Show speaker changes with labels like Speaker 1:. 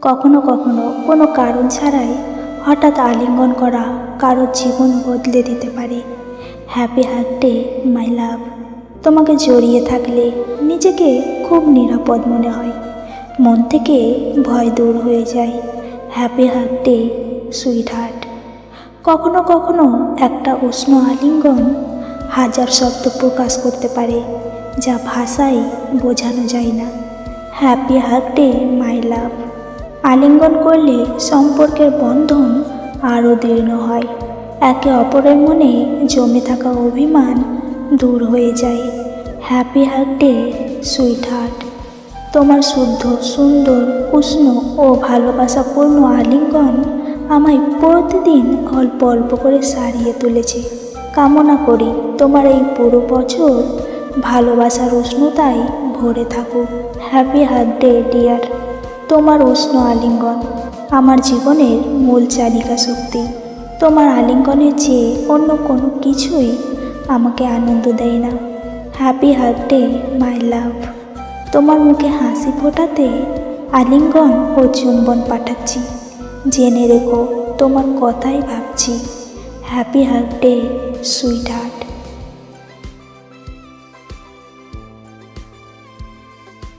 Speaker 1: কখনো কখনো কোনো কারণ ছাড়াই হঠাৎ আলিঙ্গন করা কারোর জীবন বদলে দিতে পারে। হ্যাপি বার্থডে মাই লাভ। তোমাকে জড়িয়ে থাকলে নিজেকে খুব নিরাপদ মনে হয়, মন থেকে ভয় দূর হয়ে যায়। Happy birthday sweet heart. কখনো কখনো একটা উষ্ণ আলিঙ্গন হাজার শব্দ প্রকাশ করতে পারে, যা ভাষায় বোঝানো যায় না। হ্যাপি বার্থডে মাই লাভ। আলিঙ্গন করলে সম্পর্কের বন্ধন আরও দৃঢ় হয়, একে অপরের মনে জমে থাকা অভিমান দূর হয়ে যায়। Happy birthday sweet heart. তোমার শুদ্ধ, সুন্দর, উষ্ণ ও ভালোবাসাপূর্ণ আলিঙ্গন আমায় প্রতিদিন অল্প অল্প করে সারিয়ে তুলেছে। কামনা করি তোমার এই পুরো বছর ভালোবাসার উষ্ণতায় ভরে থাকুক। Happy birthday dear. তোমার উষ্ণ আলিঙ্গন আমার জীবনের মূল চালিকা শক্তি। তোমার আলিঙ্গনের চেয়ে অন্য কোনো কিছুই আমাকে আনন্দ দেয় না। হ্যাপি বার্থডে মাই লাভ। তোমার মুখে হাসি ফোটাতে আলিঙ্গন ও চুম্বন পাঠাচ্ছি। জেনে রেখো তোমার কথাই ভাবছি। Happy birthday sweet heart.